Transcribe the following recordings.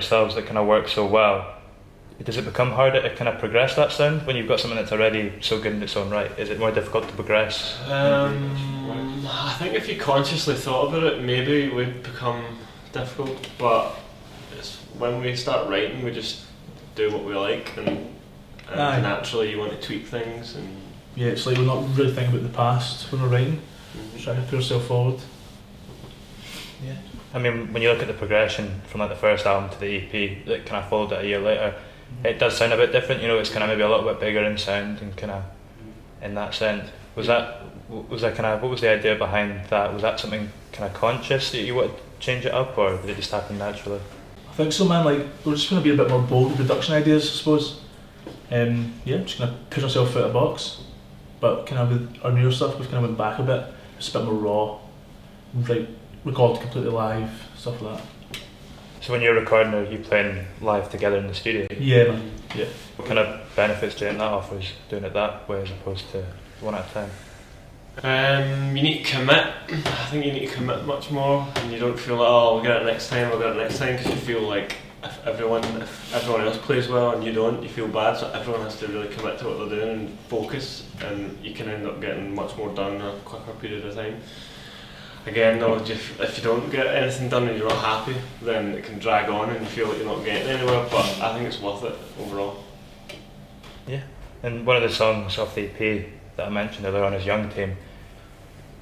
yourselves that kind of works so well, does it become harder to kind of progress that sound when you've got something that's already so good in its own right? Is it more difficult to progress? I think if you consciously thought about it, maybe it would become difficult, but when we start writing, we just do what we like, and naturally you want to tweak things. And yeah, it's like we're not really thinking about the past when we're writing, trying to put ourselves forward. Yeah. I mean, when you look at the progression from like the first album to the EP that kind of followed it a year later, it does sound a bit different. You know, it's kind of maybe a little bit bigger in sound and kind of in that sense. Was that kind of, what was the idea behind that? Was that something kind of conscious that you wanted to change it up, or did it just happen naturally? I think so, man. Like, we're just going to be a bit more bold with production ideas, I suppose. Just going to push ourselves out of the box. But kind of with our newer stuff, we've kind of went back a bit. It's a bit more raw, like recorded completely live, stuff like that. So when you're recording, are you playing live together in the studio? Yeah, man. Yeah. What kind of benefits do you think that offers, doing it that way as opposed to one at a time? You need to commit. I think you need to commit much more, and you don't feel like, oh, we'll get it next time, because you feel like if everyone else plays well and you don't, you feel bad, so everyone has to really commit to what they're doing and focus, and you can end up getting much more done in a quicker period of time. Again though, if you don't get anything done and you're not happy, then it can drag on and you feel like you're not getting anywhere, but I think it's worth it overall. Yeah, and one of the songs off the EP that I mentioned earlier on is Young Team.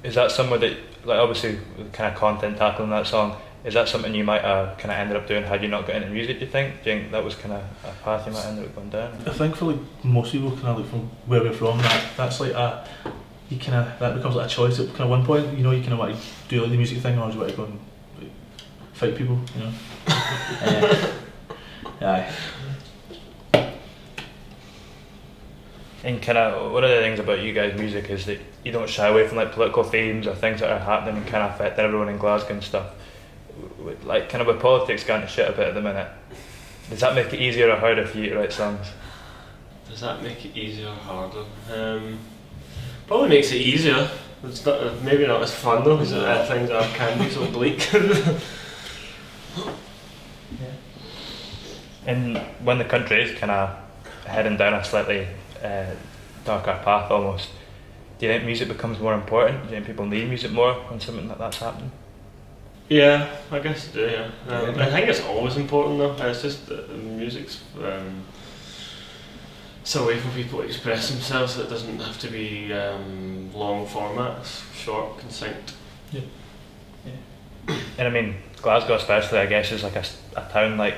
Is that somewhere that, like obviously the kind of content tackling that song, is that something you might have kind of ended up doing had you not got into music, do you think? Do you think that was kind of a path you might end up going down? I think for like most people kind of like from where we're from, that's like that becomes like a choice at kind of one point, you know, you kind of want to do like the music thing, or do you want to go and like, fight people, you know? Aye. And kind of one of the things about you guys' music is that you don't shy away from like political themes or things that are happening and kind of affecting everyone in Glasgow and stuff. Like kind of with politics going to shit a bit at the minute, does that make it easier or harder for you to write songs? Does that make it easier or harder? Probably makes it easier. It's not, maybe not as fun though, because things can be so bleak. Yeah. And when the country is kind of heading down a slightly darker path almost, do you think music becomes more important? Do you think people need music more when something like that's happening? Yeah, I guess I do, yeah. I think it's always important though. It's just that music's it's a way for people to express themselves that doesn't have to be long formats, short, succinct. Yeah. And I mean, Glasgow especially, I guess, is like a town like,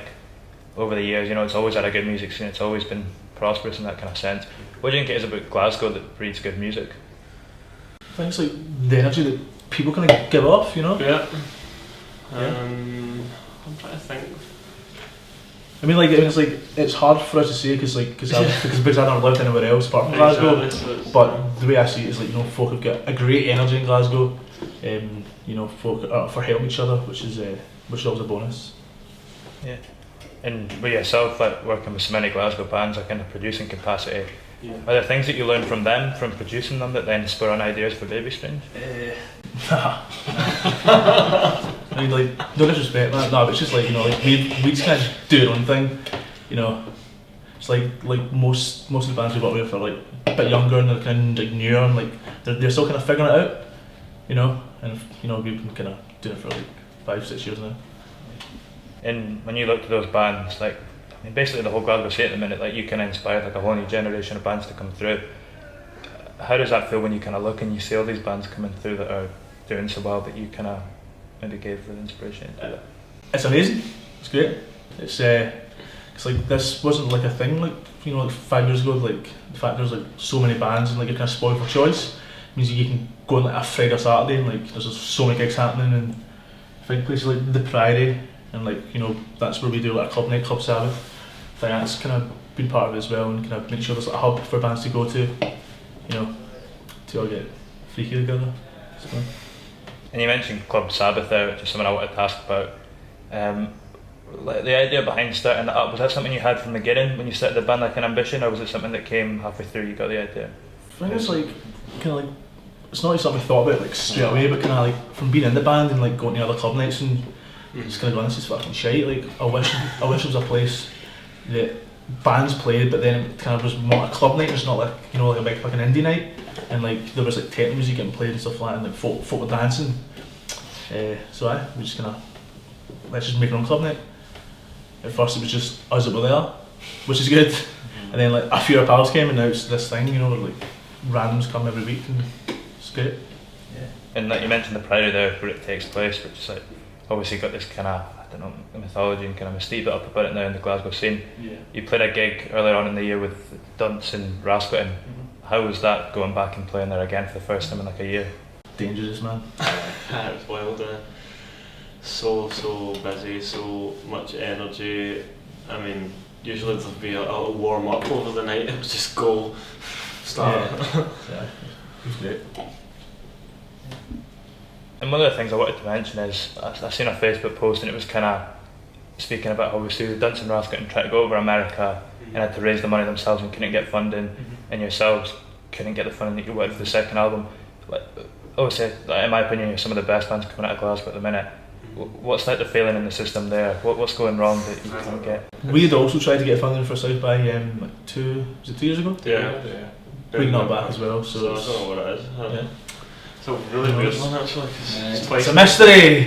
over the years, you know, it's always had a good music scene, it's always been prosperous in that kind of sense. What do you think it is about Glasgow that breeds good music? I think it's like the energy that people kind of give off, you know? Yeah. I'm trying to think. I mean, it's like it's hard for us to say because I've never lived anywhere else apart from Glasgow. Exactly. But the way I see it is like, you know, folk have got a great energy in Glasgow. You know, folk are for helping each other, which is always a bonus. Yeah. And with yourself, like working with so many Glasgow bands, like in a producing capacity, are there things that you learn from them, from producing them, that then spur on ideas for Baby Strange? I mean, like, no disrespect, man. No, but it's just like, you know, like we just kind of do our own thing, you know. It's like most of the bands we work with are like a bit younger and they're kind of like newer and like they're still kind of figuring it out, you know. And you know, we've been kind of doing it for like 5-6 years now. And when you look to those bands, like, I mean, basically the whole Glasgow scene at the minute, like you can inspire like a whole new generation of bands to come through. How does that feel when you kind of look and you see all these bands coming through that are doing so well that you kind of maybe gave the inspiration to that? It's amazing. It's great. It's like this wasn't like a thing like, you know, like 5 years ago. Like the fact there's like so many bands and like you're kind of spoiled for choice means you can go on like a Friday or Saturday and like there's just so many gigs happening, and I think places like the Priory and like, you know, that's where we do like a club night, Club Sabbath. I think that's kind of been part of it as well, and kind of make sure there's like a hub for bands to go to, you know, to all get freaky together. So. And you mentioned Club Sabbath there, which is something I wanted to ask about. Like the idea behind starting that up, was that something you had from the beginning when you started the band, like an ambition, or was it something that came halfway through you got the idea? I think it's like, kind of like, it's not like something we thought about like straight away, but kind of like from being in the band and like going to other club nights and Just kind of going, this is fucking shite. Like I wish there was a place that bands played, but then it kind of was more a club night. It's not like, you know, like a big fucking indie night, and like there was like techno music getting played and stuff like that, and like folk were dancing. So we just kind of, let's just make our own club night. At first it was just us that were there, which is good. And then like a few of our pals came, and now it's this thing, you know, where like randoms come every week, and it's great. Yeah. And like you mentioned the Priory there where it takes place, which is like obviously got this kind of, I don't know, mythology and kind of mystique built up about it now in the Glasgow scene. Yeah. You played a gig earlier on in the year with Dunce and Rasputin. How was that going back and playing there again for the first time in like a year? Dangerous, man. It was wild. So busy, so much energy. I mean, usually there'd be a little warm up over the night. It was just go, start. Yeah, it was great. And one of the things I wanted to mention is I seen a Facebook post, and it was kind of speaking about how obviously Dunce and Rasputin tried to go over America and had to raise the money themselves and couldn't get funding, and yourselves couldn't get the funding that you wanted for the second album. Like, obviously, like, in my opinion, you're some of the best bands coming out of Glasgow at the minute. What's like the failing in the system there? What's going wrong that you can't get? We had also tried to get funding for South by like 2 years ago? Yeah. We got back as well, so I don't know what it is. yeah. It's a really weird one actually. It's twice. It's a mystery!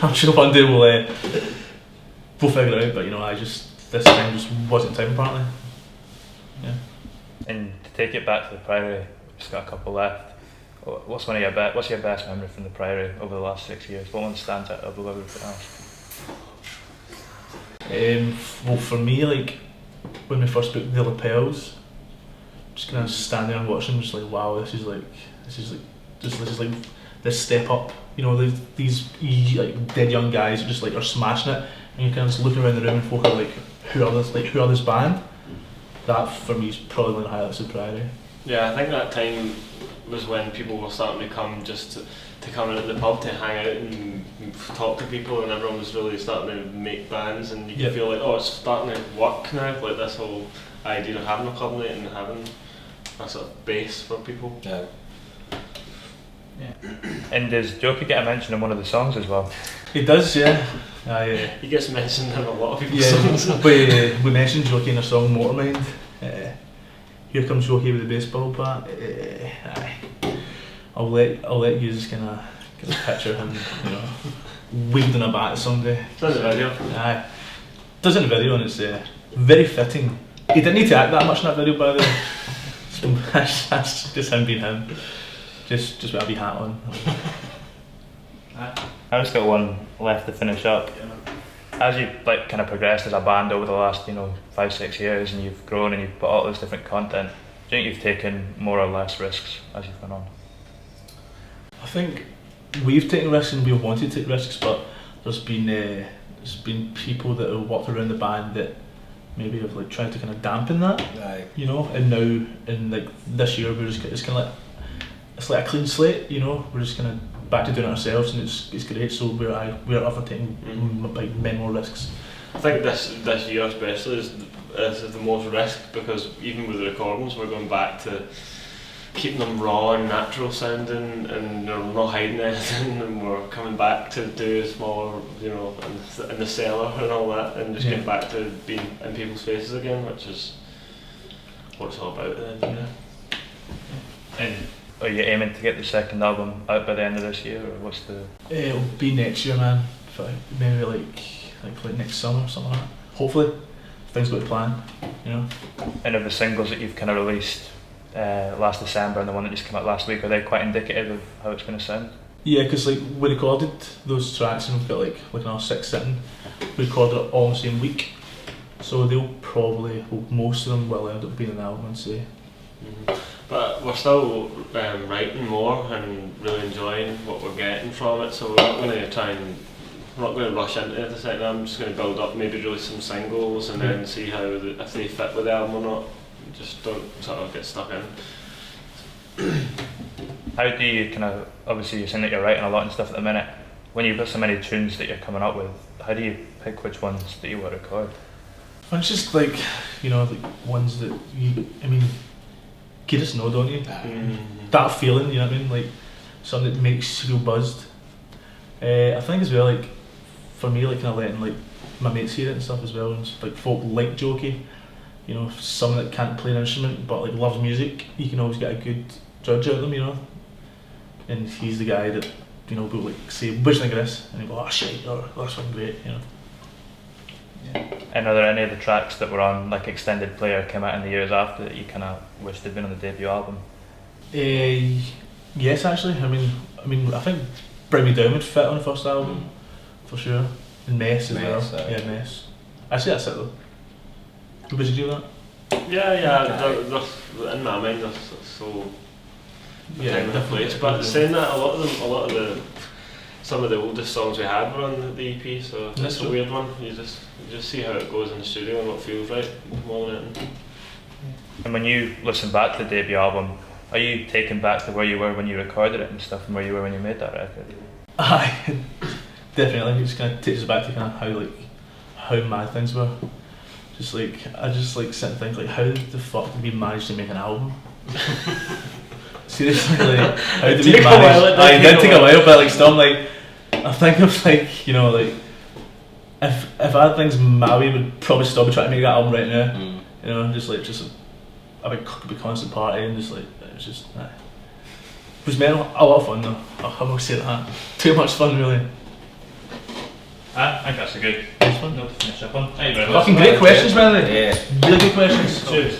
I'm sure one day we'll figure it out, but you know, this time just wasn't time apparently. Yeah. And to take it back to the Priory, just got a couple left. What's your best memory from the Priory over the last 6 years? What one stands out above everything else? Well, for me, like when we first booked the lapels, just kind of standing there and watching, just like, wow, this is like this step up. You know, these like dead young guys just like are smashing it, and you kind of just looking around the room and folk are like, who are this band? That for me is probably one of the highlights of Priory. Yeah, I think that time was when people were starting to come just to come in at the pub to hang out and talk to people, and everyone was really starting to make bands, and you could feel like, oh, it's starting to work now, like this whole idea of having a club night and having a sort of base for people. Yeah. And does Jokey get a mention in one of the songs as well? He does, yeah. He gets mentioned in a lot of people's songs. we mentioned Jokey in a song, Motormind. Here comes Jokey with the baseball bat. I'll let you just kind of get a picture of him, you know, wielding a bat someday. Does in the video. Does in the video, and it's very fitting. He didn't need to act that much in that video, by the way. So that's just him being him. Just with a wee hat on. I've just got one left to finish up. As you've like kind of progressed as a band over the last 5-6 years, and you've grown and you've put all this different content, do you think you've taken more or less risks as you've gone on? I think we've taken risks and we've wanted to take risks, but there's been people that have walked around the band that maybe have like tried to kind of dampen that, you know. And now in like this year, it's kind of like a clean slate, you know. We're just kind of back to doing it ourselves, and it's great. So we're up for taking like many more risks. I think this year especially is the most risk, because even with the recordings, we're going back to keeping them raw and natural sounding, and we're not hiding anything, and we're coming back to do smaller, you know, in the cellar and all that, and just getting back to being in people's faces again, which is what it's all about then. Yeah. And are you aiming to get the second album out by the end of this year, or what's the? It'll be next year, man. Maybe like next summer, something like that. Hopefully, if things go to plan, you know. And of the singles that you've kind of released last December and the one that just came out last week, are they quite indicative of how it's going to sound? Yeah, because like we recorded those tracks and we've got like another 6 sitting. We recorded it all in the same week, so most of them will end up being an album, I'd say. But we're still writing more and really enjoying what we're getting from it, so we're not going to rush into the second album. I'm just going to build up, maybe release some singles and then see if they fit with the album or not. Just don't sort of get stuck in. How do you kind of, obviously you're saying that you're writing a lot and stuff at the minute, when you've got so many tunes that you're coming up with, how do you pick which ones that you want to record? It's just like, ones that you just know, don't you? That feeling, you know what I mean? Like something that makes you feel buzzed. I think as well, like for me, like kind of letting like my mates hear it and stuff as well, and like folk like Jokey, you know, someone that can't play an instrument but like loves music, you can always get a good judge out of them, you know. And he's the guy that, you know, will like say, "What do you think of this?" And he'll go, "Oh shit," or "That's one great," you know. And are there any of the tracks that were on like extended play or came out in the years after that you kind of wished they'd been on the debut album? Yes, actually. I think "Bring Me Down" would fit on the first album for sure, and "Mess" as well. Yeah, "Mess." Actually, that's it though. Would you do that? Yeah. In my mind, they're so time and place. But saying that, a lot of the some of the oldest songs we had were on the EP, so it's a weird one. You just see how it goes in the studio and what feels right more than anything. And when you listen back to the debut album, are you taken back to where you were when you recorded it and stuff, and where you were when you made that record? Aye, definitely. It just kind of takes us back to kind of how mad things were. Just like I just like sit and think like, how the fuck did we manage to make an album? Seriously, like how did we manage? It did take a while, but like still, I'm like, I think of like, you know, like if I had things my way, would probably still be trying to make that album right now. You know, just a big constant party and just like it was just. It was a lot of fun though. I will say that. Too much fun, really. I think that's a good Nice one. note to finish up on. Thank you very much. Fucking great questions, man. Yeah. Really good questions. Cheers.